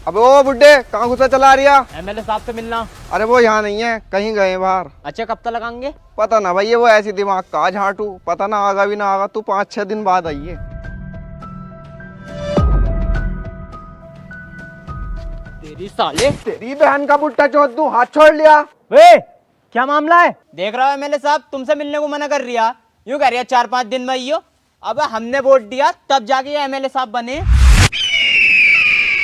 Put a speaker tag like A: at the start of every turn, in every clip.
A: अबे ओ बुड्ढे, कहाँ घुसा चला रिया?
B: एमएलए साहब से मिलना।
A: अरे वो यहाँ नहीं है, कहीं गए बाहर।
B: अच्छा, कब तक लगाएंगे?
A: पता ना भाई, ये वो ऐसी दिमाग का झाटू, पता ना आगा भी ना आगा। तू 5-6 दिन बाद आइए।
B: तेरी साले।
A: तेरी बहन का बुट्टा चौधू, हाथ छोड़ लिया।
B: वे, क्या मामला है? देख रहा हो एमएलए साहब तुमसे मिलने को मना कर रिया। यूं कह रही है 4-5 दिन में आइयो। अब हमने वोट दिया तब जाके ये एमएलए साहब बने।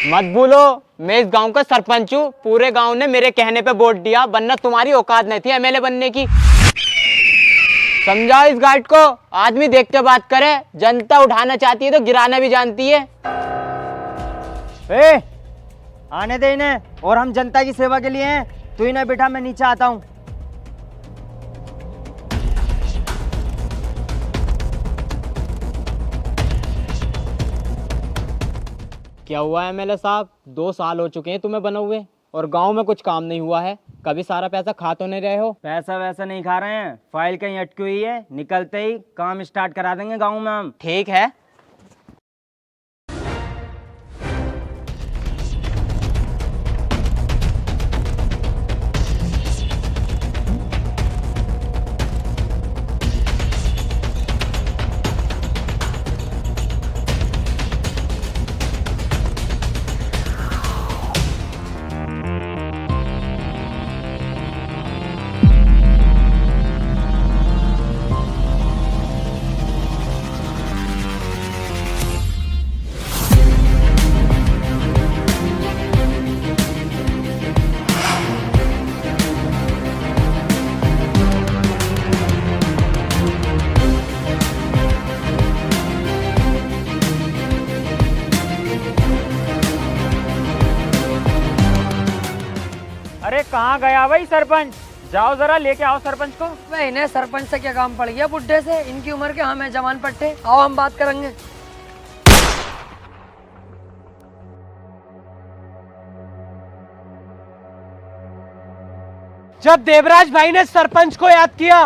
B: मत भूलो, मैं इस गांव का सरपंच हूँ। पूरे गांव ने मेरे कहने पे वोट दिया, वरना तुम्हारी औकात नहीं थी एमएलए बनने की। समझाओ इस गार्ड को, आदमी देख के बात करे। जनता उठाना चाहती है तो गिराना भी जानती है।
C: ए, आने दे इन्हें, और हम जनता की सेवा के लिए हैं। तू इन्हें बिठा, मैं नीचे आता हूँ।
B: क्या हुआ एमएलए साहब? 2 साल हो चुके हैं तुम्हें बने हुए और गांव में कुछ काम नहीं हुआ है। कभी सारा पैसा खा तो नहीं रहे हो?
C: पैसा वैसा नहीं खा रहे हैं, फाइल कहीं अटकी हुई है, निकलते ही काम स्टार्ट करा देंगे गाँव में हम।
B: ठीक है।
C: अरे कहाँ गया भाई सरपंच? जाओ जरा लेके आओ सरपंच को।
D: मैं इन्हें सरपंच से क्या काम पड़ गया बुड्ढे से? इनकी उम्र के हम हैं जवान पट्टे। आओ हम बात करेंगे।
E: जब देवराज भाई ने सरपंच को याद किया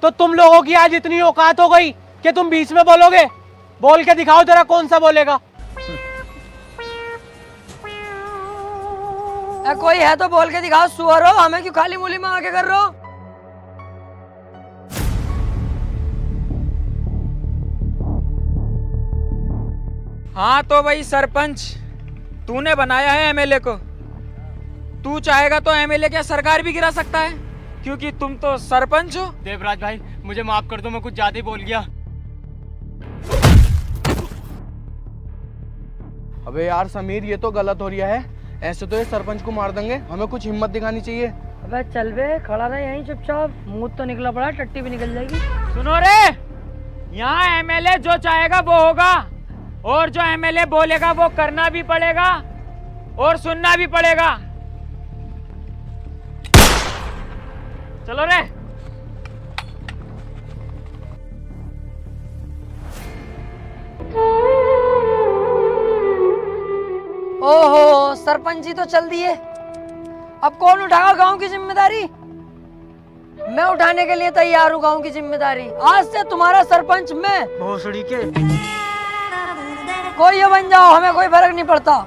E: तो तुम लोगों की आज इतनी औकात हो गई कि तुम बीच में बोलोगे? बोल के दिखाओ जरा, कौन सा बोलेगा?
D: कोई है तो बोल के दिखाओ। सुअर हो, हमें क्यों खाली मूली में आके कर रहे हो?
F: हाँ तो भाई सरपंच, तूने बनाया है एमएलए को। तू चाहेगा तो एमएलए क्या सरकार भी गिरा सकता है, क्योंकि तुम तो सरपंच हो।
B: देवराज भाई मुझे माफ कर दो, मैं कुछ ज्यादा ही बोल गया।
A: अबे यार समीर, ये तो गलत हो रहा है। ऐसे तो ये सरपंच को मार देंगे, हमें कुछ हिम्मत दिखानी चाहिए।
D: अबे चल बे, खड़ा रहे यहीं चुपचाप। मुंह तो निकला पड़ा, टट्टी भी निकल जाएगी।
F: सुनो रे, यहाँ एमएलए जो चाहेगा वो होगा, और जो एमएलए बोलेगा वो करना भी पड़ेगा और सुनना भी पड़ेगा। चलो रे।
D: ओहो, सरपंच जी तो चल दिए। अब कौन उठाएगा गांव की जिम्मेदारी? मैं उठाने के लिए तैयार हूँ गांव की जिम्मेदारी। आज से तुम्हारा सरपंच मैं।
C: भोसड़ी के।
D: कोई ये बन जाओ, हमें कोई फर्क नहीं पड़ता।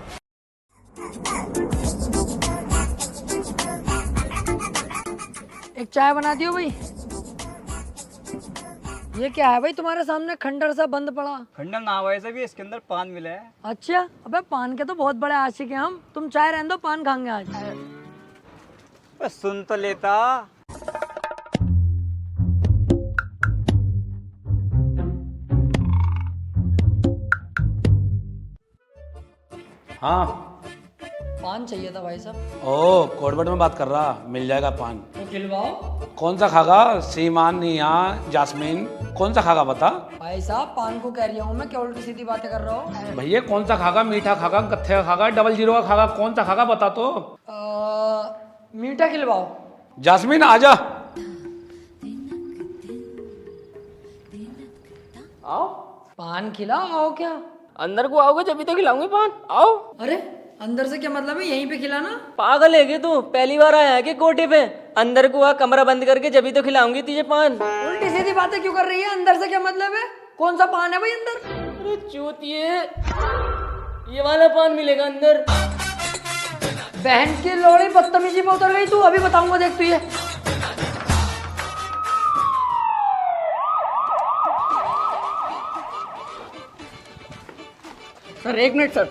D: एक चाय बना दियो भाई। ये क्या है भाई तुम्हारे सामने खंडर सा बंद पड़ा?
C: खंडन ना वैसे भी इसके अंदर पान मिला है।
D: अच्छा, अबे पान के तो बहुत बड़े आशिक हैं हम। तुम चाय रहने दो, पान खाएंगे आज।
C: बस सुन तो लेता।
G: हाँ।
D: पान चाहिए था भाई साहब।
G: ओ, कोडवर्ड में बात कर रहा, मिल जाएगा पान।
D: तो खिलवाओ।
G: कौन सा खागा? सीमान, निया, जास्मीन, कौन सा खागा बता?
D: भाई साहब पान को कह रही हूँ मैं, क्या उल्टी सीधी बातें कर रहा हूँ?
G: भैया कौन सा खागा? मीठा खागा, कत्थे का खागा, 00 का खागा, कौन सा खागा बता तो।
D: मीठा खिलवाओ।
G: जास्मीन आजा।
B: आओ।
D: पान खिलाओ क्या?
B: अंदर को आओगे जब तो खिलाऊंगी पान। आओ।
D: अरे अंदर से क्या मतलब है? यहीं पे खिलाना?
B: पागल है क्या तू? पहली बार आया है कि कोठे पे? अंदर को आ, कमरा बंद करके जब तो खिलाऊंगी तुझे पान।
D: उल्टी सीधी बातें क्यों कर रही है? अंदर से क्या मतलब है? कौन सा पान है भाई अंदर?
B: अरे चूतिए, ये वाला पान मिलेगा अंदर।
D: बहन की लोड़ी बदतमीजी पे उतर गई तू, अभी बताऊंगा, देख तू ये।
H: Sir 1 minute sir.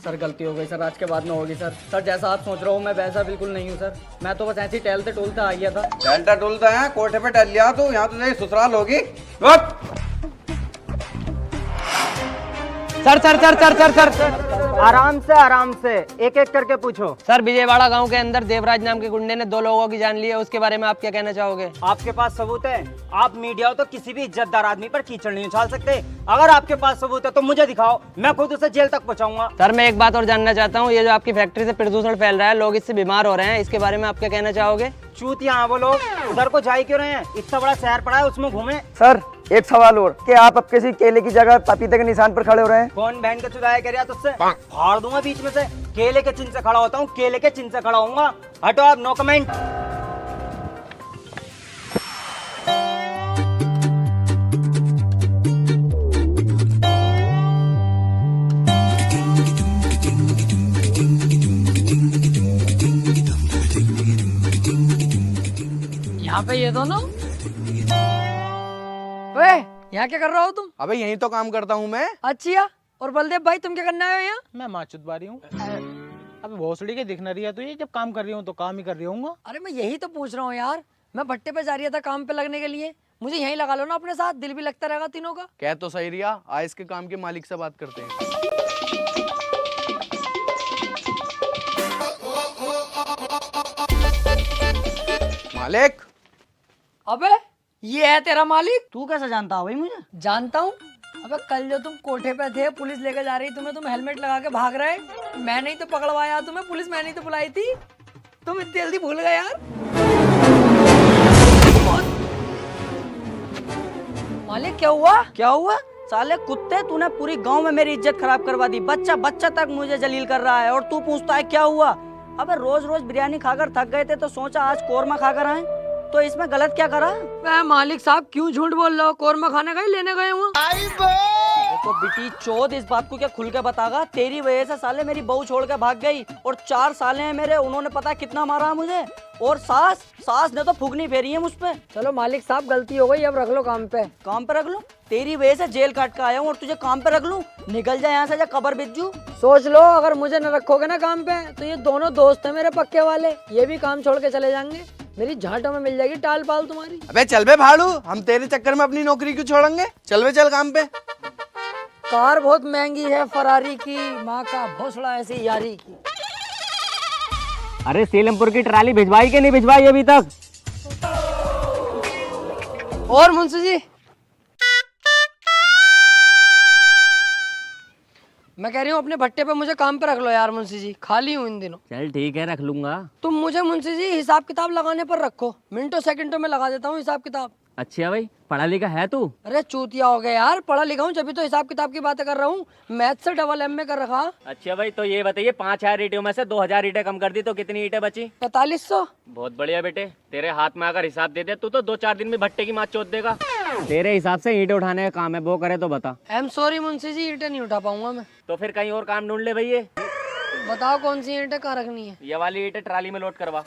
H: सर गलती हो गई सर, आज के बाद में होगी सर। सर जैसा आप सोच रहे हो मैं वैसा बिल्कुल नहीं हूँ सर। मैं तो बस ऐसे ही टहलते टोलते आ गया था।
I: टहलता टोलता है, कोठे पे टहल लिया तू, यहाँ तुझे ससुराल होगी।
C: Sir sir sir sir sir sir आराम से एक एक करके पूछो।
B: सर विजयवाड़ा गांव के अंदर देवराज नाम के गुंडे ने 2 लोगों की जान ली है, उसके बारे में आप क्या कहना चाहोगे?
C: आपके पास सबूत है? आप मीडिया हो तो किसी भी इज्जतदार आदमी पर कीचड़ नहीं उछाल सकते। अगर आपके पास सबूत है तो मुझे दिखाओ, मैं खुद उसे जेल तक पहुंचाऊंगा।
B: सर मैं एक बात और जानना चाहता हूँ, ये जो आपकी फैक्ट्री से प्रदूषण फैल रहा है, लोग इससे बीमार हो रहे हैं, इसके बारे में आप क्या कहना चाहोगे?
C: चूतिया वो लोग, उधर को जा क्यों रहे हैं? इतना बड़ा शहर पड़ा है, उसमें घूमे।
H: सर एक सवाल और, कि आप अब किसी केले की जगह पपीते के निशान पर खड़े हो रहे हैं?
C: कौन बहन का चुराया कर रहा तुझसे? फाड़ दूंगा बीच में से। केले के चिन्ह से खड़ा होता हूँ, केले के चिन्ह से खड़ा होऊंगा। हटो आप, नो कमेंट।
D: यहाँ पे ये दोनों, ओए यहाँ क्या कर रहा हो तुम?
A: अबे यही तो काम करता हूँ मैं।
D: अच्छा, और बलदेव भाई तुम क्या करने आए हो यहाँ?
E: मैं माचुत बारी हूँ। अब भोसड़ी के दिख न रही है तो ये जब काम कर रही हूँ तो काम ही कर रही हूँ।
D: अरे मैं यही तो पूछ रहा हूँ यार, मैं भट्टे पे जा रही था काम पे लगने के लिए, मुझे यहीं लगा लो ना अपने साथ, दिल भी लगता रहेगा तीनों का।
A: कह तो सही रिया, आज इसके काम के मालिक से बात करते हैं। मालिक।
D: अबे ये है तेरा मालिक?
H: तू कैसे जानता है भाई मुझे?
D: जानता हूँ। अबे कल जो तुम कोठे पे थे, पुलिस लेकर जा रही तुम्हें, तुम हेलमेट लगा के भाग रहे, मैंने ही तो पकड़वाया तुम्हें, पुलिस मैंने ही तो बुलाई थी, तुम इतनी जल्दी भूल गए यार। मालिक क्या हुआ?
H: क्या हुआ? साले कुत्ते, तूने पूरी गांव में मेरी इज्जत खराब करवा दी। बच्चा बच्चा तक मुझे जलील कर रहा है और तू पूछता है क्या हुआ? अबे रोज रोज बिरयानी खाकर थक गए थे तो सोचा आज कोरमा खाकर आए, तो इसमें गलत क्या करा?
D: मैं मालिक साहब क्यों झूठ बोल रहे हो? कोरमा खाने गए, लेने गए हुआ।
H: तो बिटी चोद इस बात को क्या खुल के बतागा? तेरी वजह से साले मेरी बहू छोड़ के भाग गई और 4 साले हैं मेरे, उन्होंने पता कितना मारा मुझे। और सास ने तो फुगनी फेरी है मुझ पे।
D: चलो मालिक साहब गलती हो गई, अब रख लो काम पे।
H: काम पे रख लो? तेरी वजह से जेल काट के आया हूँ और तुझे काम पे रख लूं? निकल जा यहाँ से, जा कबर बिज्जू।
D: सोच लो, अगर मुझे न रखोगे ना काम पे तो ये दोनों दोस्त हैं मेरे पक्के वाले, ये भी काम छोड़ के चले जाएंगे, मेरी झांटों में मिल जाएगी टाल पाल तुम्हारी।
A: अबे चल बे भाड़ू, हम तेरे चक्कर में अपनी नौकरी क्यों छोड़ेंगे? चल बे, चल काम पे।
D: कार बहुत महंगी है फरारी की, माँ का भोसड़ा ऐसी यारी की।
C: अरे सीलमपुर की ट्राली भिजवाई कि नहीं भिजवाई अभी तक?
D: और मुंशी जी, मैं कह रही हूँ अपने भट्टे पे मुझे काम पे रख लो यार मुंशी जी, खाली हूँ इन दिनों।
C: चल ठीक है, रख लूंगा।
D: तुम मुझे मुंशी जी हिसाब किताब लगाने पर रखो, मिनटों सेकंडों में लगा देता हूँ हिसाब किताब।
C: अच्छा भाई, पढ़ा लिखा है तू?
D: अरे चूतिया हो गया यार, पढ़ा लिखा हूँ जब तो हिसाब किताब की बातें कर रहा हूँ, मैथ से डबल एम में कर रखा।
C: अच्छा भाई, तो ये बताइए 5000 ईंटों में से 2000 ईंटें कम कर दी तो कितनी ईंटें बची?
D: 4500।
C: बहुत बढ़िया बेटे, तेरे हाथ में अगर हिसाब दे दे तू तो 2-4 दिन में भट्टे की मात चोद देगा। तेरे हिसाब से ईंटें उठाने का काम है, वो करे तो बता।
D: I am sorry Munshi ji, ईंटें नहीं उठा पाऊंगा मैं।
C: तो फिर कहीं और काम ढूंढ ले भैया।
D: बताओ कौन सी ईंटें कहाँ रखनी है?
C: ये वाली ईंटें ट्राली में लोड करवा।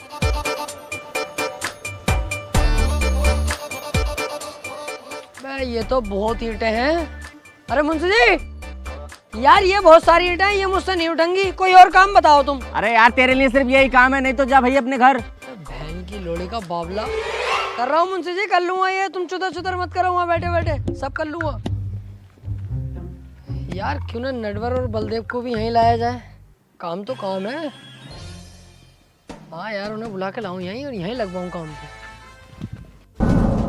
D: ये तो बहुत ईंटें हैं। अरे मुंशी जी यार, ये बहुत सारी ईंटें हैं, ये मुझसे नहीं उठेंगी, कोई और काम बताओ तुम।
C: अरे यार तेरे लिए सिर्फ यही काम है, नहीं तो जा भाई अपने घर।
D: बहन की लोड़ी का बावला। कर रहा हूँ मुंशी जी, कर लूंगा ये, तुम चुतर मत करो, वहाँ बैठे बैठे सब कर लूंगा। यार क्यों ना नटवर और बलदेव को भी यहीं लाया जाए, काम तो काम है। हाँ यार, उन्हें बुला के लाऊं यहीं और यहीं लगवाऊं काम पे।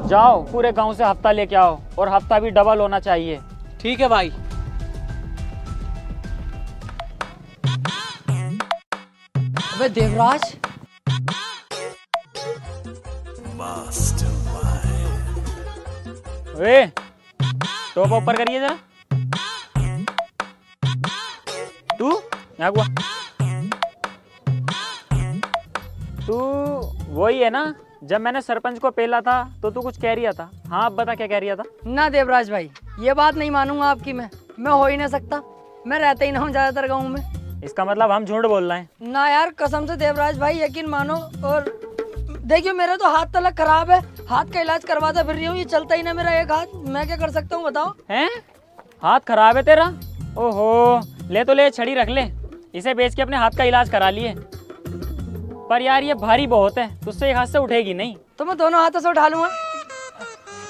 F: जाओ पूरे गांव से हफ्ता लेके आओ, और हफ्ता भी डबल होना चाहिए।
E: ठीक है भाई।
D: अबे देवराज,
F: वे टॉप ऊपर करिए जरा। तू यहाँ हुआ, तू वही है ना जब मैंने सरपंच को पेला था तो तू कुछ कह रिया था? हाँ अब बता क्या कह रिया था?
D: ना देवराज भाई, ये बात नहीं मानूंगा आपकी मैं हो ही ना सकता, मैं रहता ही ना हूँ ज्यादातर गाँव में।
C: इसका मतलब हम झूठ बोल रहे हैं।
D: ना यार, कसम से देवराज भाई यकीन मानो। और देखियो मेरा तो हाथ तलक खराब है, हाथ का इलाज करवाता फिर रही हूँ, ये चलता ही ना मेरा एक हाथ। मैं क्या कर सकता हूँ बताओ?
C: हैं? हाथ खराब है तेरा? ओहो, ले तो ले, छड़ी रख ले, इसे बेच के अपने हाथ का इलाज करा लिए। पर यार ये भारी बहुत है, तुझसे एक हाथ से उठेगी नहीं।
D: तो मैं दोनों हाथों से उठा लूंगा।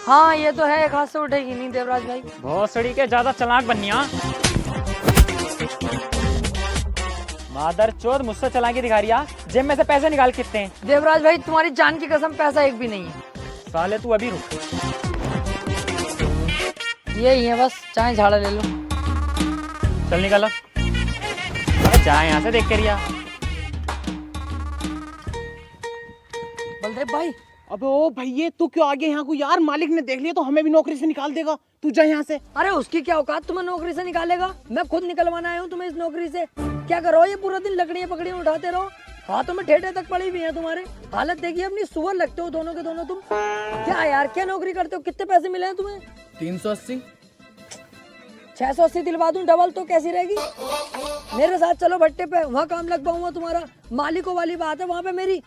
D: हाँ ये तो है, एक हाथ से उठेगी नहीं देवराज भाई।
C: बहुत सड़ी के ज्यादा चालाक बनिया। मादर चोद, मुझसे चालाकी दिखा रही है। जेब में से पैसे निकाल कितने हैं?
D: देवराज भाई तुम्हारी जान की कसम पैसा एक भी नहीं है।
C: साले तू अभी रुक।
D: यही है बस, चाहे झाड़ा ले लो।
C: चल निकल। अरे चाहे यहाँ से देख के रिया।
D: बलदेव भाई।
E: अबे ओ भैया, तू क्यों आ गया यहाँ को यार? मालिक ने देख लिया तो हमें भी नौकरी से निकाल देगा। तू जा यहाँ से।
D: अरे उसकी क्या औकात, तुम्हें नौकरी से निकालेगा? मैं खुद निकलवाना आया हूँ तुम्हें इस नौकरी से। क्या करो, ये पूरा दिन लकड़ियाँ पकड़ियाँ उठाते रहो, हाथों में ठेठे तक पड़ी हुई है तुम्हारे। हालत देखिए अपनी, सुअर लगते हो दोनों के दोनों तुम। क्या यार, क्या नौकरी करते हो? कितने पैसे मिले हैं तुम्हें?
A: 380।
D: 680 दिलवा दूं डबल तो कैसी रहेगी? मेरे साथ चलो भट्टे पे, वहाँ काम लग पाऊंगा तुम्हारा। मालिकों वाली बात है वहाँ पे मेरी।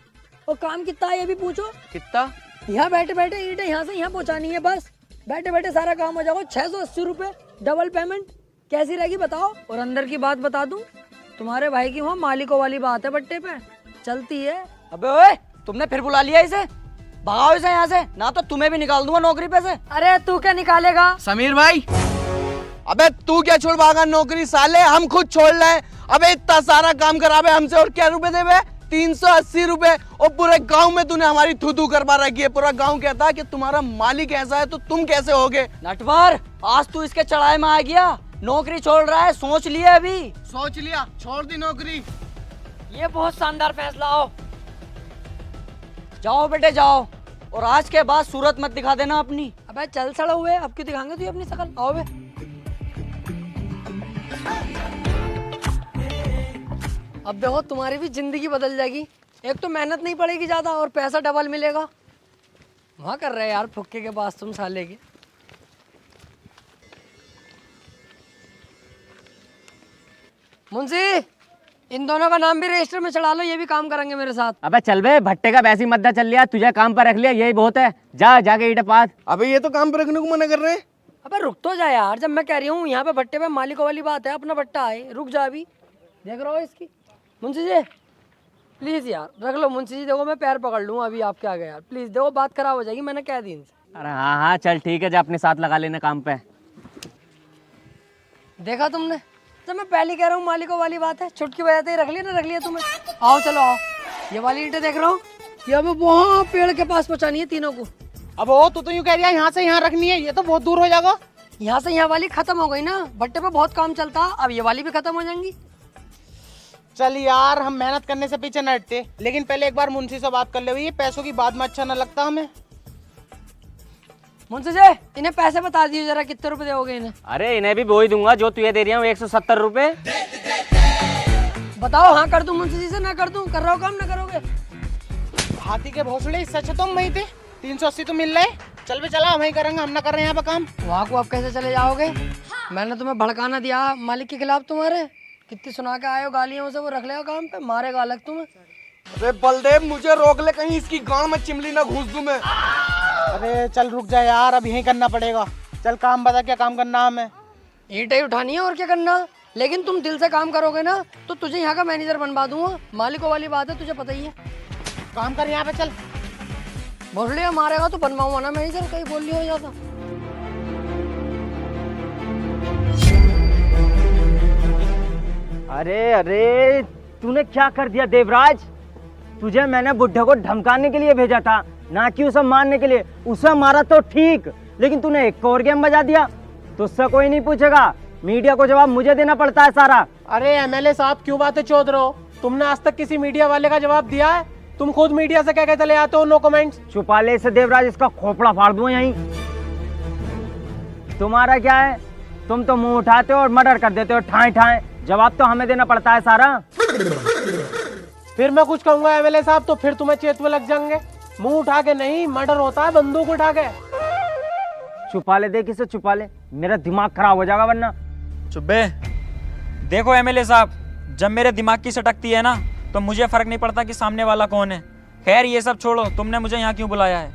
D: और काम कितना है ये भी पूछो।
A: कितना?
D: यहाँ बैठे बैठे ईंटें यहाँ से यहाँ पहुँचानी है, बस बैठे बैठे सारा काम हो जाएगा। 680 रुपए डबल पेमेंट कैसी रहेगी बताओ? और अंदर की बात बता दूं, तुम्हारे भाई की वहाँ मालिकों वाली बात है भट्टे पे चलती है।
H: अबे ओए, तुमने फिर बुला लिया इसे? भगाओ इसे यहाँ से, ना तो तुम्हें भी निकाल दूंगा नौकरी पे से।
D: अरे तू क्या निकालेगा?
A: समीर भाई, अबे तू क्या छोड़ भागा नौकरी? साले हम खुद छोड़ रहे। अबे इतना सारा काम करावे हमसे और क्या रुपए देवे? 380 रुपए। और पूरे गांव में तूने हमारी थू करवा रखी है। पूरा गांव कहता है कि तुम्हारा मालिक ऐसा है तो तुम कैसे होगे?
H: नटवर, आज तू इसके चढ़ाए में आ गया, नौकरी छोड़ रहा है, सोच लिया अभी?
A: सोच लिया, छोड़ दी नौकरी।
D: ये बहुत शानदार फैसला हो।
H: जाओ बेटे जाओ, और आज के बाद सूरत मत दिखा देना अपनी।
D: अबे चल सड़ा हुए, अब क्यों दिखाएंगे तू अपनी शकल? आओ बे। अब देखो तुम्हारी भी जिंदगी बदल जाएगी। एक तो मेहनत नहीं पड़ेगी ज्यादा और पैसा डबल मिलेगा। वहाँ कर रहे यार फुक्के के पास तुम साले के। मुंशी, इन दोनों का नाम भी रजिस्टर में चढ़ा लो, ये भी काम करेंगे मेरे साथ।
B: अबे चल बे, भट्टे का वैसी मद्दा चल लिया, तुझे काम पर रख लिया यही बहुत है। जा जाके ईंटें पात।
A: अबे ये तो काम पे रखने को मना कर रहे हैं।
D: अबे रुक तो जा यार, जब मैं कह रही हूँ यहाँ पे भट्टे पे मालिकों वाली बात है, अपना भट्टा है, रुक जा अभी। देख रहे हो इसकी? मुंशी जी प्लीज यार रख लो। मुंशी जी देखो मैं पैर पकड़ लूँ अभी आपके आगे यार, प्लीज देखो बात खराब हो जाएगी, मैंने कह दी इनसे।
B: अरे हाँ हाँ चल ठीक है, जा अपने साथ लगा लेना काम पे।
D: देखा तुमने, जब मैं पहले कह रहा हूँ मालिकों वाली बात है, छुटकी बजाते ही रख लिया ना, रख लिया तुम्हें। आओ चलो आओ, ये वाली ईंटें देख रहा हूँ, ये अब वहाँ पेड़ के पास पहुँचानी है तीनों को।
E: अब ओ तू तो यूं कह रही है यहाँ से यहाँ रखनी है, ये तो बहुत दूर हो जाएगा।
D: यहाँ से यहाँ वाली खत्म हो गई ना, भट्टे पे बहुत काम चलता, अब ये वाली भी खत्म हो जाएंगी।
E: चल यार, हम मेहनत करने से पीछे न हटते, लेकिन पहले एक बार मुंशी से बात कर ले। ये पैसों की बात में अच्छा न लगता हमें।
D: मुंशी जी इन्हें पैसे बता दीजिए जरा, कितने रुपए दोगे इन्हें?
B: अरे इन्हें भी वो ही दूंगा जो तुझे दे रही हूँ, 170 रुपए।
D: बताओ हाँ कर दूं मुंशी जी से, ना कर दूं? कर रहा हो काम, ना करोगे?
E: हाथी के भोसड़े, सच तो हम वहीं थे। 380 तो मिल रहे। चल बे चला, हम ही करेंगे, हम ना कर रहे हैं यहाँ पे काम।
D: वहाँ को आप कैसे चले जाओगे? मैंने तुम्हें भड़काना दिया मालिक के खिलाफ तुम्हारे, कितनी सुना के आए हो गालियों से, वो रख लेगा काम पे, मारेगा अलग तुम्हें।
A: अरे बलदेव मुझे रोक ले, कहीं इसकी गांड में चिमली ना घुस दूं मैं।
E: अरे चल रुक जा यार, अब यहीं करना पड़ेगा। चल काम बता, क्या काम करना हमें?
D: ईंटें उठानी है और क्या करना, लेकिन तुम दिल से काम करोगे ना तो तुझे यहाँ का मैनेजर बनवा दूंगा। मालिकों वाली बात है, तुझे पता ही है।
E: काम कर यहाँ पे चल।
D: भोसड़िया मारेगा तो बनवाऊंगा ना मैनेजर, कहीं बोल लिया हो जाता।
B: अरे अरे तूने क्या कर दिया देवराज? तुझे मैंने बुड्ढे को धमकाने के लिए भेजा था, ना कि उसे मारने के लिए। उसे मारा तो ठीक, लेकिन तूने एक और गेम बजा दिया। तुझसे कोई नहीं पूछेगा, मीडिया को जवाब मुझे देना पड़ता है सारा।
E: अरे एमएलए साहब क्यों बातें चौध रहे हो? तुमने आज तक किसी मीडिया वाले का जवाब दिया है? तुम खुद मीडिया से कह के चले आते हो नो कमेंट्स।
B: छुपा ले इसे देवराज, इसका खोपड़ा फाड़ दूं यहीं। तुम्हारा क्या है, तुम तो मुंह उठाते हो और मर्डर कर देते हो ठाए ठाए। जवाब तो हमें देना पड़ता है सारा।
E: फिर मैं कुछ कहूंगा एमएलए साहब तो फिर तुम्हें चेतवे लग जाएंगे। मुंह उठा के नहीं, मर्डर होता है बंदूक उठा के।
B: छुपा ले, देख इसे छुपा ले, मेरा दिमाग खराब हो जाएगा वरना।
F: चुप्पे। देखो एमएलए साहब, जब मेरे दिमाग की सटकती है ना तो मुझे फर्क नहीं पड़ता कि सामने वाला कौन है। खैर ये सब छोड़ो, तुमने मुझे यहाँ क्यों बुलाया है?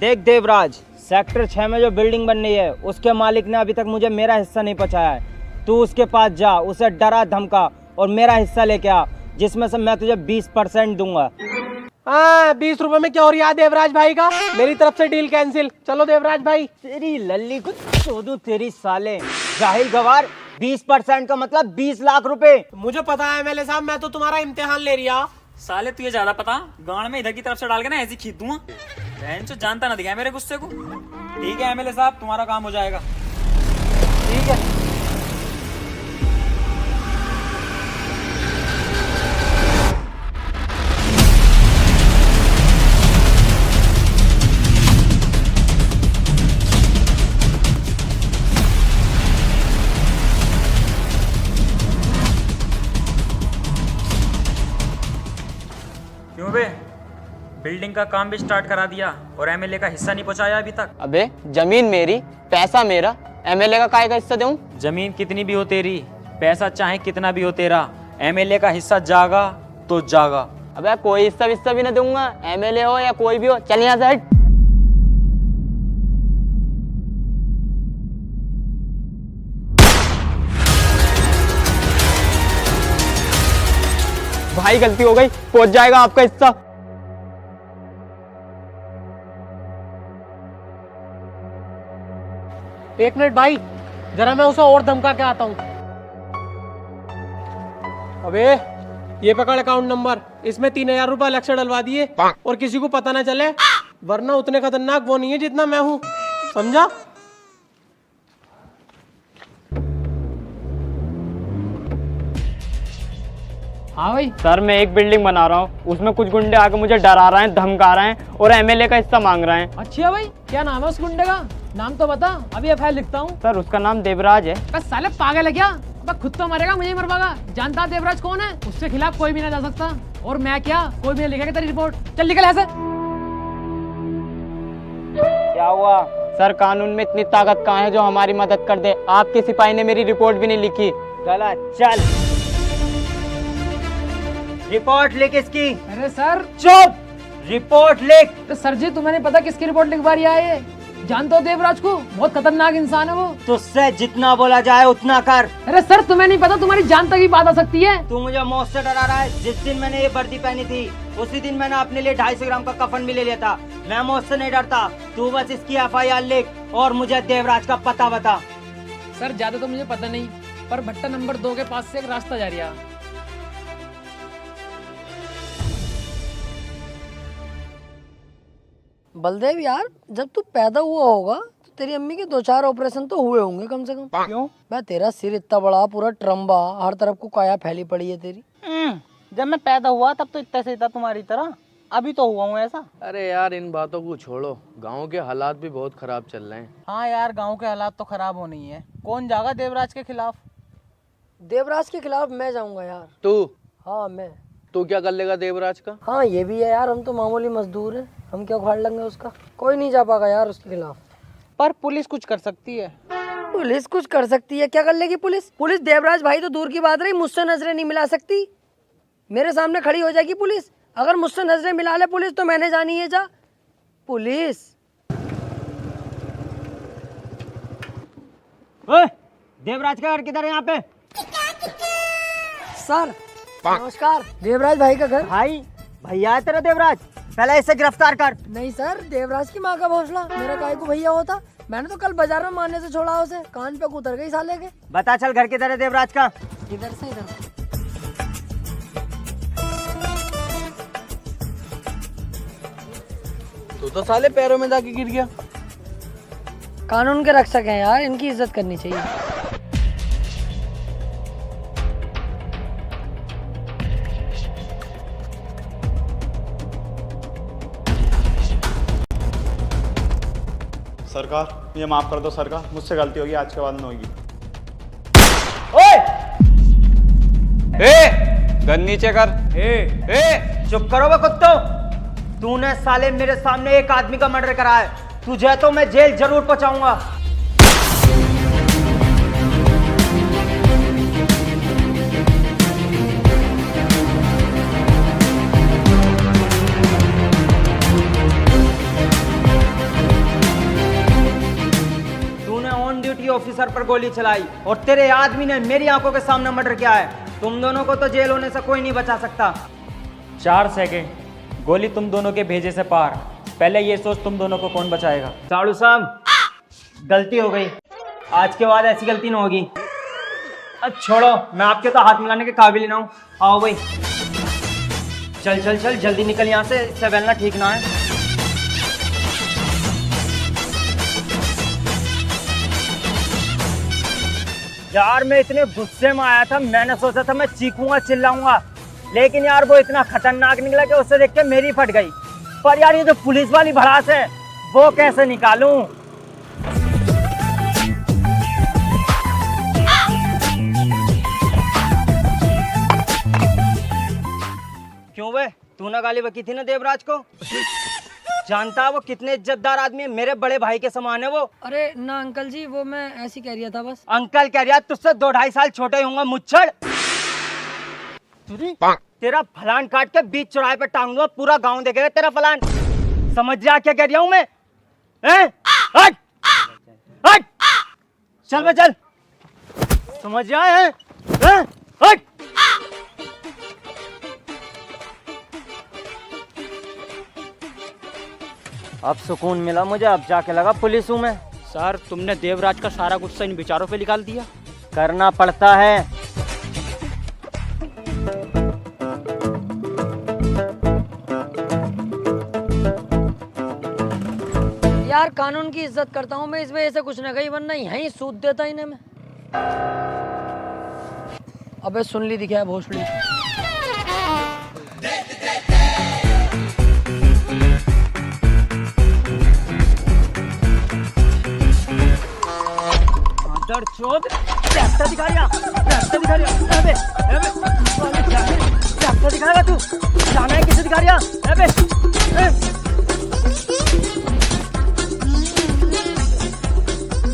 B: देख देवराज, सेक्टर 6 में जो बिल्डिंग बन रही है उसके मालिक ने अभी तक मुझे मेरा हिस्सा नहीं पहुंचाया है। तू उसके पास जा, उसे डरा धमका और मेरा हिस्सा लेके आ, जिसमें से मैं तुझे 20% दूंगा।
E: हाँ, 20 रुपए में क्या हो रहा है देवराज भाई का? मेरी तरफ से डील कैंसिल। चलो देवराज भाई।
B: तेरी लल्ली को चोदू तेरी साले जाहिल गवार। 20% का मतलब 20 लाख रुपए।
E: मुझे पता है एमएलए साहब, मैं तो तुम्हारा इम्तिहान ले रहा।
F: साले तुझे ज्यादा पता, गांड में इधर की तरफ से डाल के ना ऐसी खींच दूंगा। बहन चो जानता ना दिखाए मेरे गुस्से को। ठीक है एमएलए साहब, तुम्हारा काम हो जाएगा।
E: ठीक है।
F: क्यों बे, बिल्डिंग का काम भी स्टार्ट करा दिया और एमएलए का हिस्सा नहीं पहुंचाया अभी तक?
A: अबे जमीन मेरी, पैसा मेरा, एमएलए का काय का हिस्सा दूं?
F: जमीन कितनी भी हो तेरी, पैसा चाहे कितना भी हो तेरा, एमएलए का हिस्सा जागा तो जागा।
A: अबे कोई हिस्सा भी ना दूंगा, एमएलए हो या कोई भी हो। चल यहाँ से हट। भाई गलती हो गई, पहुंच जाएगा आपका हिस्सा।
E: एक मिनट भाई, जरा मैं उसे और धमका के आता हूँ। अबे ये पकड़ अकाउंट नंबर, इसमें 3000 रुपए अलग से डलवा दिए और किसी को पता ना चले, वरना उतने खतरनाक वो नहीं है जितना मैं हूँ, समझा?
C: हाँ भाई सर, मैं एक बिल्डिंग बना रहा हूँ, उसमें कुछ गुंडे आके मुझे डरा रहे हैं, धमका रहे हैं और एमएलए का हिस्सा मांग रहे हैं।
J: अच्छा भाई, क्या नाम है उस गुंडे का? नाम तो बता, अभी एफआईआर लिखता हूँ।
C: सर उसका नाम देवराज है।
J: बस साले पागल है क्या? बस खुद तो मरेगा, मुझे ही मरवाएगा। जानता देवराज कौन है? उसके खिलाफ कोई भी ना जा सकता। और मैं क्या, कोई भी नहीं लिखेगा तेरी रिपोर्ट। चल निकल ऐसे।
A: क्या हुआ सर, कानून में इतनी ताकत कहाँ है जो हमारी मदद कर दे? आपके सिपाही ने मेरी रिपोर्ट भी नहीं लिखी।
B: गलत, चल रिपोर्ट लिख इसकी।
J: अरे सर
B: चुप, रिपोर्ट लिख।
J: तो सर जी तुम्हें नहीं पता किसकी रिपोर्ट लिखवा रही है ये? जानते हो देवराज को? बहुत खतरनाक इंसान है वो।
B: तुझसे जितना बोला जाए उतना कर।
J: अरे सर तुम्हें नहीं पता, तुम्हारी जान तक ही बात आ सकती है।
B: तू मुझे मौत से डरा रहा है। जिस दिन मैंने ये वर्दी पहनी थी उसी दिन मैंने अपने लिए 250 ग्राम का कफन भी ले लिया था। मैं मौत से नहीं डरता। तू बस इसकी एफआईआर लिख और मुझे देवराज का पता बता।
J: सर ज्यादा तो मुझे पता नहीं, पर भट्टा नंबर 2 के पास से एक रास्ता जा रहा है।
D: बलदेव यार, जब तू पैदा हुआ होगा तो तेरी अम्मी के 2-4 ऑपरेशन तो हुए होंगे कम से कम।
B: क्यों?
D: मैं तेरा सिर इतना बड़ा, पूरा ट्रम्बा, हर तरफ को काया फैली पड़ी है तेरी।
B: जब मैं पैदा हुआ तब तो इतना से था तुम्हारी तरह, अभी तो हुआ हूँ ऐसा।
A: अरे यार इन बातों को छोड़ो, गांव के हालात भी बहुत खराब चल रहे हैं।
E: हाँ यार, गांव के हालात तो खराब होने ही है। कौन जागा देवराज के खिलाफ?
D: देवराज के खिलाफ मैं जाऊंगा यार।
A: तू?
D: हाँ मैं।
A: तू क्या कर लेगा देवराज का?
D: हाँ ये भी है यार, हम तो मामूली मजदूर हैं, हम क्या उखाड़ लेंगे उसका। कोई नहीं जा पाएगा यार उसके खिलाफ।
E: पर पुलिस कुछ कर सकती है।
D: पुलिस कुछ कर सकती है? क्या कर लेगी पुलिस? पुलिस देवराज भाई तो दूर की बात रही, मुझसे नजरें नहीं मिला सकती। मेरे सामने खड़ी हो जाएगी पुलिस। अगर मुझसे नजरें मिला ले पुलिस तो मैंने जानी है जा पुलिस।
B: ओए, देवराज का घर किधर है यहाँ पे?
D: सर नमस्कार। देवराज भाई का घर?
B: भाई भैया है तेरा देवराज, पहले इसे गिरफ्तार कर।
D: नहीं सर, देवराज की माँ का भौसला, मेरा काय को भैया होता। मैंने तो कल बाजार में मारने से छोड़ा उसे, कान पे उतर गई साले के।
B: बता चल घर किधर है देवराज का?
D: इधर से इधर।
A: तू तो साले पैरों में जाके गिर गया।
D: कानून के रक्षक हैं यार, इनकी इज्जत करनी चाहिए।
K: सरकार ये माफ कर दो सरकार, मुझसे गलती होगी, आज के बाद में होगी।
A: गन नीचे कर।
B: चुप करो बे कुत्तो। तूने साले मेरे सामने एक आदमी का मर्डर करा है, तुझे तो मैं जेल जरूर पहुंचाऊंगा। पर गोली चलाई और तेरे आदमी ने मेरी आंखों के सामने मर्डर किया है। तुम दोनों को तो जेल होने से कोई नहीं बचा सकता।
C: 4 सेकंड, गोली तुम दोनों के भेजे से पार। पहले ये सोच तुम दोनों को कौन बचाएगा।
B: साड़ू साहब, गलती हो गई, आज के बाद ऐसी गलती ना होगी। अब छोड़ो, मैं आपके तो हाथ मिलाने के काबिल ही ना हूँ। आओ भाई, चल चल चल, जल्दी निकल यहाँ से, इससे बेलना ठीक ना है। यार मैं इतने गुस्से में आया था, मैंने सोचा था मैं चीखूंगा चिल्लाऊंगा, लेकिन यार वो इतना खतरनाक निकला कि उससे देख के मेरी फट गई। पर यार ये जो पुलिस वाली भड़ास है वो कैसे निकालूं? क्यों बे, तू ना गाली बकी थी ना देवराज को? जानता वो कितने इज्जतदार आदमी है, मेरे बड़े भाई के समान है वो।
D: अरे ना अंकल जी, वो मैं ऐसे ही कह रहा था बस।
B: अंकल कह रहा, तुझसे 2-2.5 साल छोटे ही होंगे मुच्छड़। तेरा फलान काट के बीच चौराहे पे टांग दूंगा, पूरा गांव देखेगा तेरा फलान। समझ जा क्या कह रहा हूं मैं? हट हट, चल बे चल, समझ जाए हैं? हट। अब सुकून मिला मुझे, अब जाके लगा पुलिस हूं मैं।
H: सर, तुमने देवराज का सारा गुस्सा इन बेचारों पे निकाल दिया।
B: करना पड़ता है।
D: यार कानून की इज्जत करता हूँ मैं, इस वजह से कुछ ना कही, वरना यहीं सूद देता इन्हें मैं। अबे सुन ली दिखा है भोसड़ी।
B: चोद, रास्ता दिखा रहा, रास्ता दिखा रहा। अबे रास्ता दिखाएगा तू? जाना है किसे दिखा रहा? अबे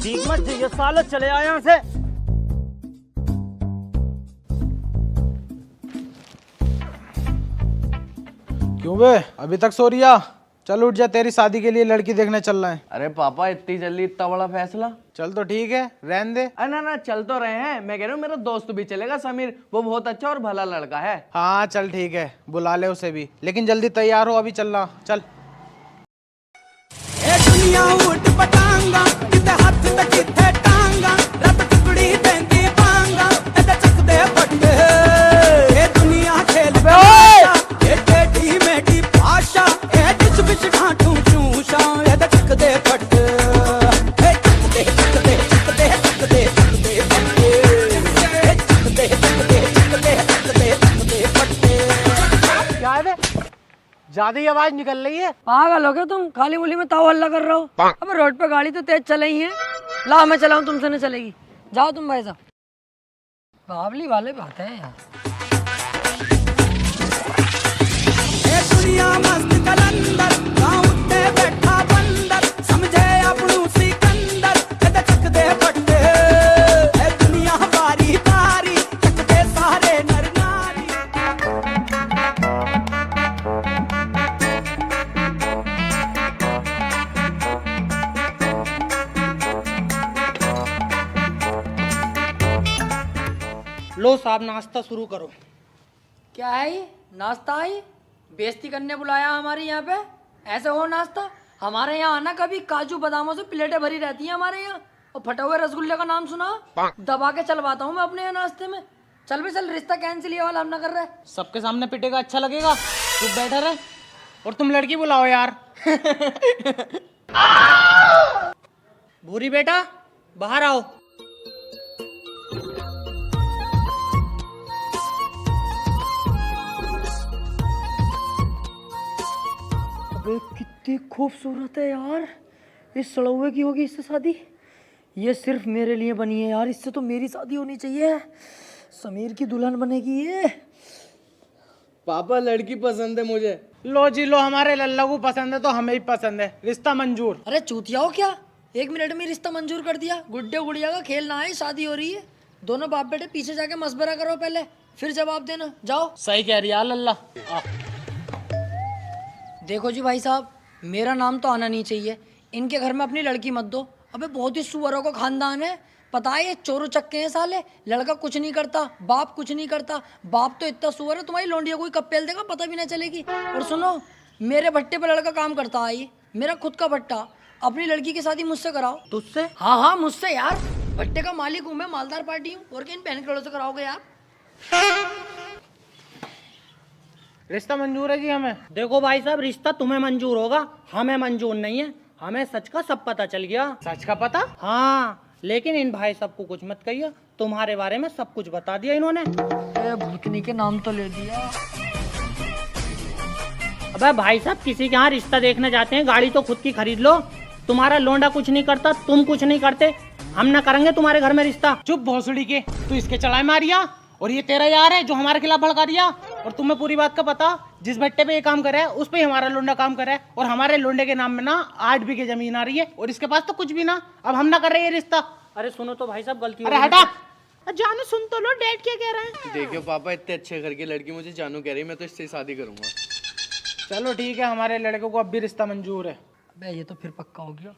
B: ठीक मत ये सालों, चले आए यहाँ से।
E: क्यों बे, अभी तक सो रिया? चल उठ जा, तेरी शादी के लिए लड़की देखने चल रहे हैं।
A: अरे पापा, इतनी जल्दी इतना बड़ा फैसला?
E: चल तो ठीक है, रहने दे।
A: ना ना, चल तो रहे हैं। मैं कह रहा हूँ मेरा दोस्त भी चलेगा, समीर, वो बहुत अच्छा और भला लड़का है।
E: हाँ चल ठीक है, बुला ले उसे भी, लेकिन जल्दी तैयार हो, अभी चलना। चल।
L: दुनिया उठ पटांगा, किते हाथ ते किते टांगा, रब टुकड़ी देंदी पांगा, एदा चक दे पट्टे। ए दुनिया खेल पे ए टेढ़ी मेढ़ी भाषा, ए डिश बिश ढांठू चूषा, एदा चक दे पट्टे। ए चक दे चक दे चक दे चक दे चक दे पट्टे। ए चक दे चक दे चक दे चक दे चक दे पट्टे।
E: क्या है बे, ज्यादा ही आवाज निकल रही है।
D: पागल हो गए तुम, खाली मुली में ताव हल्ला कर रहे हो। अबे रोड पे गाड़ी तो तेज चल रही है। ला मैं चलाऊं, तुमसे नहीं चलेगी। जाओ तुम भाई साहब। बावली वाले बात है यार।
L: दुनिया मस्त कलंदर, गाँव ते बैठा बंदर, समझे अपनू सिकंदर, एदा चक दे पट्टे। ए दुनिया बारी बारी, चक दे सारे नर नारी।
E: लो साहब, नाश्ता शुरू करो।
D: क्या है ये? नाश्ता है? बेइज्जती करने बुलाया हमारे यहाँ पे? ऐसे हो नाश्ता? हमारे यहाँ आना, कभी काजू बादामों से प्लेटें भरी रहती हैं हमारे यहाँ। और फटे हुए रसगुल्ले का नाम सुना? दबा के चलवाता हूँ मैं अपने यहाँ नाश्ते में। चल भी चल, रिश्ता कैंसिल ये वाला हम ना कर रहे।
E: सबके सामने पिटेगा, अच्छा लगेगा? तू बैठा रहे और तुम लड़की बुलाओ यार। भूरी बेटा, बाहर आओ।
D: कितनी खूबसूरत है यार। इस सड़ौए की होगी इससे शादी? ये सिर्फ मेरे लिए बनी है यार, इससे तो मेरी शादी होनी चाहिए। समीर की दुल्हन बनेगी ये।
A: पापा, लड़की पसंद है मुझे।
E: लो जी लो, हमारे लल्ला को पसंद है तो हमें भी पसंद है, रिश्ता मंजूर।
D: अरे चूतिया हो क्या, 1 मिनट में रिश्ता मंजूर कर दिया? गुड्डे गुड़िया का खेल ना है, शादी हो रही है। दोनों बाप बेटे पीछे जाके मशवरा करो पहले, फिर जवाब देना। जाओ।
E: सही कह रही है लल्ला।
D: देखो जी भाई साहब, मेरा नाम तो आना नहीं चाहिए। इनके घर में अपनी लड़की मत दो। अबे बहुत ही सुअरों का खानदान है, पता है ये चोरू चक्के हैं साले, लड़का कुछ नहीं करता, बाप कुछ नहीं करता। बाप तो इतना सुअर है, तुम्हारी लौंडिया कोई कब पेल देगा पता भी ना चलेगी। और सुनो, मेरे भट्टे पे लड़का काम करता है, ये मेरा खुद का भट्टा। अपनी लड़की की शादी मुझसे कराओ।
B: तुझसे?
D: हाँ हाँ मुझसे यार, भट्टे का मालिक हूँ मैं, मालदार पार्टी हूँ। और किन बहन करोड़ों से कराओगे यार?
B: रिश्ता मंजूर है जी हमें। देखो भाई साहब, रिश्ता तुम्हें मंजूर होगा, हमें मंजूर नहीं है। हमें सच का सब पता चल गया।
E: सच का पता?
B: हाँ, लेकिन इन भाई साहब को कुछ मत कहिए, तुम्हारे बारे में सब कुछ बता दिया इन्होंने।
D: भूतनी के नाम तो ले दिया।
B: अबे भाई साहब, किसी के यहाँ रिश्ता देखने जाते हैं, गाड़ी तो खुद की खरीद लो। तुम्हारा लोंडा कुछ नहीं करता, तुम कुछ नहीं करते, हम ना करेंगे तुम्हारे घर में रिश्ता।
E: चुप भोसड़ी के, तू इसके चढ़ाई मारिया और ये तेरा यार है जो हमारे खिलाफ भड़का दिया। और तुम्हें पूरी बात का पता, जिस भट्टे पे ये काम करे है उस पे ही हमारा लोंडा काम करे है। और हमारे लोंडे के नाम में ना 8 बीघे जमीन आ रही है और इसके पास तो कुछ भी ना। अब हम ना कर रहे ये रिश्ता।
B: अरे सुनो तो भाई साहब, गलती
E: अरे हटा,
B: जानू सुन तो लो, डेट क्या कह रहे हैं।
A: देखियो पापा, इतने अच्छे घर की लड़की मुझे जानू कह रही, मैं तो इससे शादी करूंगा।
E: चलो ठीक है, हमारे लड़के को अब भी रिश्ता मंजूर है।
D: बे ये तो फिर पक्का हो गया।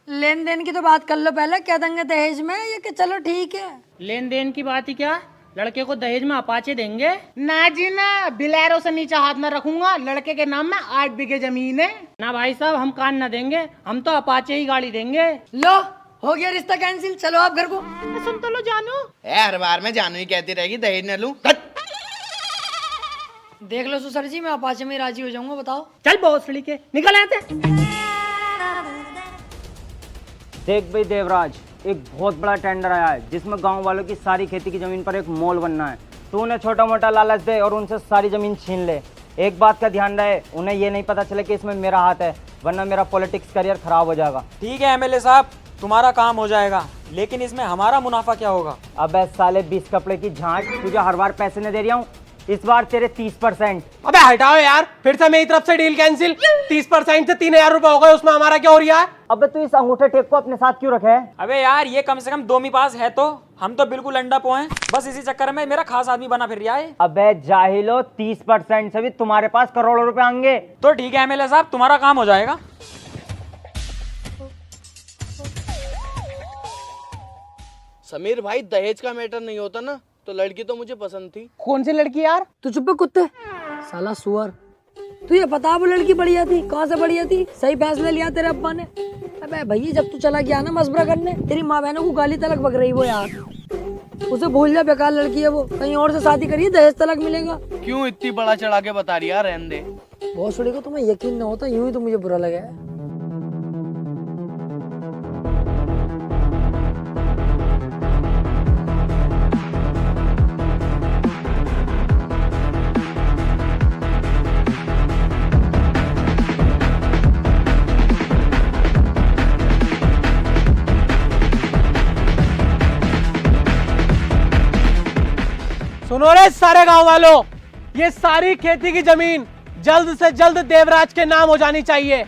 D: लेन देन की तो बात कर लो पहले, क्या देंगे दहेज में? ये कि चलो ठीक है।
B: लेन देन की बात ही क्या, लड़के को दहेज में अपाचे देंगे।
E: ना जी ना, बिलैरो से नीचे हाथ ना रखूंगा। लड़के के नाम में 8 बीघे जमीन है।
B: ना भाई साहब, हम कान ना देंगे, हम तो अपाचे ही गाड़ी देंगे।
D: लो हो गया रिश्ता कैंसिल, चलो आप घर को।
B: सुन तो लो जानू।
A: हर बार में जानू ही कहती रहेगी दहेज न लूं।
D: देख लो सुसर जी, मैं अपाचे में राजी हो जाऊंगा, बताओ।
B: चल भोसड़ी के, निकल यहाँ से। देख भाई देवराज, एक बहुत बड़ा टेंडर आया है जिसमें गांव वालों की सारी खेती की जमीन पर एक मॉल बनना है। तू उन्हें छोटा मोटा लालच दे और उनसे सारी जमीन छीन ले। एक बात का ध्यान रहे, उन्हें ये नहीं पता चले कि इसमें मेरा हाथ है, वरना मेरा पॉलिटिक्स करियर खराब हो जाएगा।
F: ठीक है एमएलए साहब, तुम्हारा काम हो जाएगा, लेकिन इसमें हमारा मुनाफा क्या होगा?
B: अबे साले 20 कपड़े की झांट, तुझे हर बार पैसे नहीं दे रहा हूँ, इस बार तेरे 30%।
E: अबे हटाओ यार, फिर से मेरी तरफ से डील कैंसिल। 30% से 3000 रुपए हो गए, उसमें हमारा क्या हो रहा है?
B: अबे तू इस अंगूठे टेप को अपने साथ क्यों रखे है?
F: अबे यार, ये कम से कम 2 पास है तो हम तो बिल्कुल अंडा पो हैं। बस इसी चक्कर में मेरा खास आदमी बना फिर रहा है।
B: अबे जाहिलो, 30% से भी तुम्हारे पास करोड़ों रुपए आएंगे।
F: तो ठीक है एमएलए साहब, तुम्हारा काम हो जाएगा।
A: समीर भाई, दहेज का मैटर नहीं होता ना, तो लड़की तो मुझे पसंद थी।
E: कौन सी लड़की यार?
D: तू चुप कुत्ते, साला सुअर। तू ये बता वो लड़की बढ़िया थी, कहाँ से बढ़िया थी? सही फैसला लिया तेरे अब्बा ने। अबे भैया, जब तू चला गया ना मशवरा करने, तेरी माँ बहनों को गाली तलक बक रही वो यार। उसे भूल जा, बेकार लड़की है वो, कहीं और से शादी करिए, दहेज तलक मिलेगा।
A: क्यों इतनी बड़ा चढ़ा के बता रही है? रहने दे।
D: बहुत छोड़ी को तुम्हें यकीन न होता, यूं ही तो मुझे बुरा लगा है।
E: सुनो रे सारे गांव वालों, ये सारी खेती की जमीन जल्द से जल्द देवराज के नाम हो जानी चाहिए,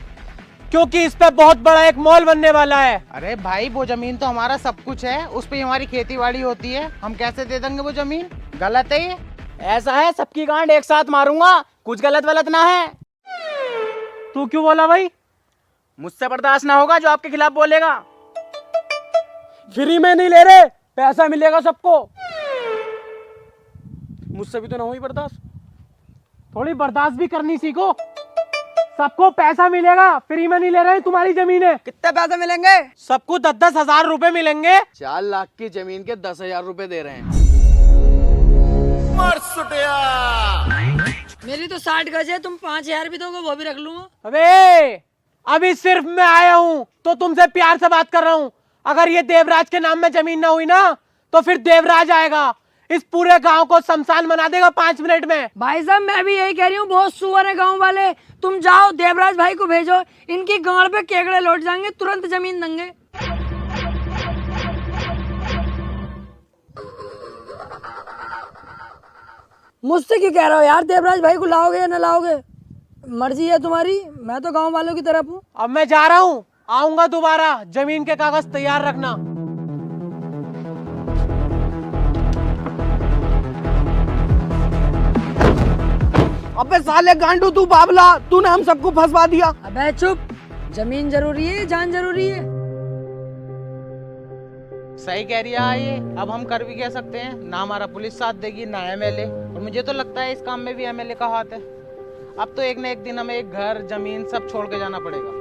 E: क्योंकि इस पे बहुत बड़ा एक मॉल बनने वाला है।
M: अरे भाई, वो जमीन तो हमारा सब कुछ है, उस पे हमारी खेती बाड़ी होती है, हम कैसे दे देंगे वो जमीन? गलत है ये।
B: ऐसा है, सबकी गांड एक साथ मारूंगा, कुछ गलत वलत ना है।
E: तू क्यों बोला भाई?
B: मुझसे बर्दाश्त ना होगा जो आपके खिलाफ बोलेगा।
E: फ्री में नहीं ले रहे, पैसा मिलेगा सबको। मुझसे भी तो ना हुई बर्दाश्त, थोड़ी बर्दाश्त भी करनी सीखो। सबको पैसा मिलेगा, फ्री में नहीं ले रहे, तुम्हारी जमीन है।
H: कितने पैसे मिलेंगे?
E: सबको 10-10 हजार रुपए मिलेंगे।
A: 4 लाख की जमीन के 10,000 रुपए दे रहे हैं।
D: मेरी तो 60 गज है, तुम 5000 भी दोगे वो भी रख लूंगा।
E: अबे अभी सिर्फ मैं आया हूँ तो तुमसे प्यार से बात कर रहा हूँ। अगर ये देवराज के नाम में जमीन ना हुई ना, तो फिर देवराज आएगा, इस पूरे गांव को शमशान बना देगा 5 मिनट में।
D: भाई साहब, मैं भी यही कह रही हूँ, बहुत सुअर है गांव वाले। तुम जाओ देवराज भाई को भेजो, इनकी गांड पे केकड़े लौट जाएंगे, तुरंत जमीन देंगे। मुझसे क्यों कह रहे हो यार? देवराज भाई को लाओगे या न लाओगे, मर्जी है तुम्हारी, मैं तो गांव वालों की तरफ हूँ।
E: अब मैं जा रहा हूँ, आऊंगा दोबारा, जमीन के कागज तैयार रखना।
A: अबे साले गांडू, तू बाबला, तूने हम सबको फंसवा दिया।
D: अबे चुप, जमीन जरूरी है, जान जरूरी है।
M: सही कह रही है ये। अब हम कर भी कह सकते हैं, ना हमारा पुलिस साथ देगी ना एमएलए, और मुझे तो लगता है इस काम में भी एमएलए का हाथ है। अब तो एक ना एक दिन हमें एक घर जमीन सब छोड़ के जाना पड़ेगा।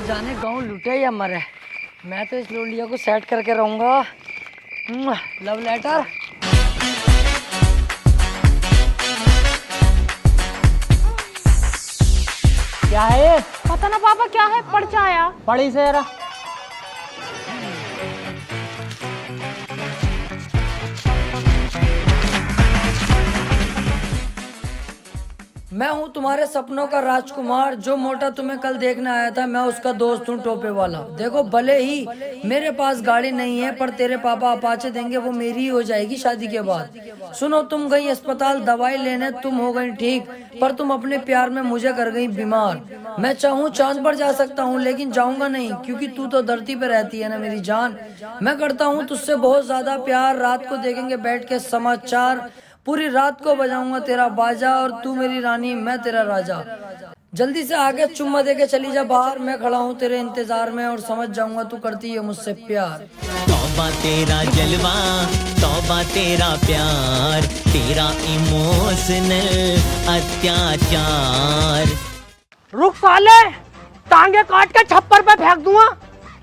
D: जाने गांव लुटे या मरे, मैं तो इस लोलिया को सेट करके रहूंगा। Love letter.
B: क्या है ये?
J: पता ना पापा क्या है, पढ़ के आया।
B: पढ़ी से जरा।
D: मैं हूँ तुम्हारे सपनों का राजकुमार, जो मोटा तुम्हें कल देखने आया था, मैं उसका दोस्त हूँ टोपे वाला। देखो भले ही मेरे पास गाड़ी नहीं है, पर तेरे पापा अपाचे देंगे, वो मेरी ही हो जाएगी शादी के बाद। सुनो, तुम गई अस्पताल दवाई लेने, तुम हो गई ठीक, पर तुम अपने प्यार में मुझे कर गई बीमार। मैं चाहूँ चांद पर जा सकता हूँ, लेकिन जाऊंगा नहीं, क्योंकि तू तो धरती पे रहती है ना मेरी जान। मैं करता हूँ तुझसे बहुत ज्यादा प्यार, रात को देखेंगे बैठ के समाचार, पूरी रात को बजाऊंगा तेरा बाजा, और तू मेरी रानी मैं तेरा राजा। जल्दी से आके चुम्मा दे के चली जा बाहर, मैं खड़ा हूँ तेरे इंतजार में, और समझ जाऊंगा तू करती है मुझसे प्यार।
L: तौबा तेरा जलवा, तौबा तेरा प्यार, तेरा इमोशनल अत्याचार।
B: रुक साले, टांगे काट के छप्पर पे फेंक दूंगा।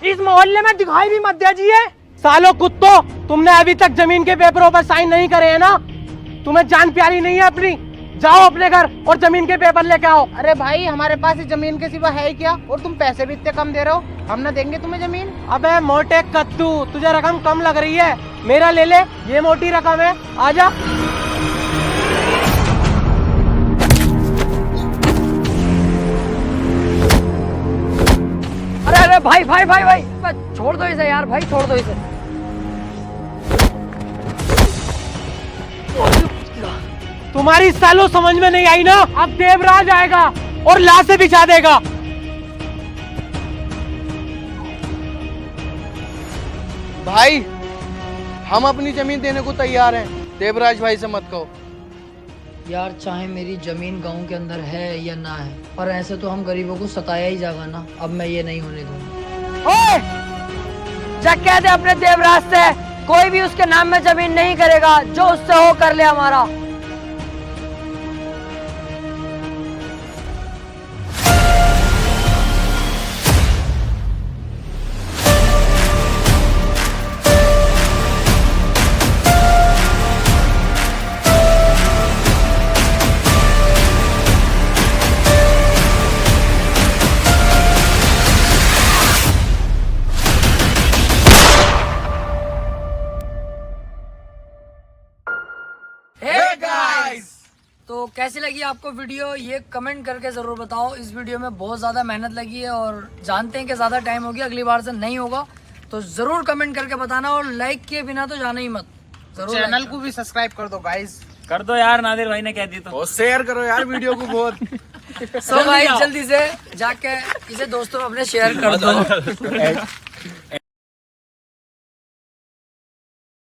B: इस मोहल्ले में दिखाई भी मत दीजिए।
E: सालो कुत्तो, तुमने अभी तक जमीन के पेपरों पर साइन नहीं करे हैं ना? तुम्हें जान प्यारी नहीं है अपनी? जाओ अपने घर और जमीन के पेपर लेके आओ। अरे भाई, हमारे पास इस जमीन के सिवा है ही क्या? और तुम पैसे भी इतने कम दे रहे हो, हम ना देंगे तुम्हें जमीन। अबे मोटे कद्दू, तुझे रकम कम लग रही है, मेरा ले ले, ये मोटी रकम है, आजा।
D: अरे अरे भाई भाई भाई भाई, छोड़ दो इसे यार, भाई छोड़ दो इसे।
E: तुम्हारी सालों समझ में नहीं आई ना? अब देवराज आएगा और लाशें बिछा देगा।
A: भाई, हम अपनी जमीन देने को तैयार हैं, देवराज भाई से मत कहो।
D: यार, चाहे मेरी जमीन गांव के अंदर है या ना है, पर ऐसे तो हम गरीबों को सताया ही जाएगा ना। अब मैं ये नहीं होने दूंगा। ओए! जा कह दे अपने देवराज से, कोई भी उसके नाम में जमीन नहीं करेगा, जो उससे हो कर ले हमारा। तो कैसी लगी आपको वीडियो, ये कमेंट करके जरूर बताओ। इस वीडियो में बहुत ज्यादा मेहनत लगी है, और जानते हैं कि ज्यादा टाइम हो गया, अगली बार से नहीं होगा, तो जरूर कमेंट करके बताना, और लाइक किए बिना तो जाना ही मत। जरूर
M: चैनल को भी सब्सक्राइब कर दो गाइस।
C: कर दो यार, नादिर भाई ने कह दी तो।
A: और शेयर करो यार वीडियो को बहुत।
D: सो गाइस, जल्दी से जाके इसे दोस्तों में अपने शेयर कर दो।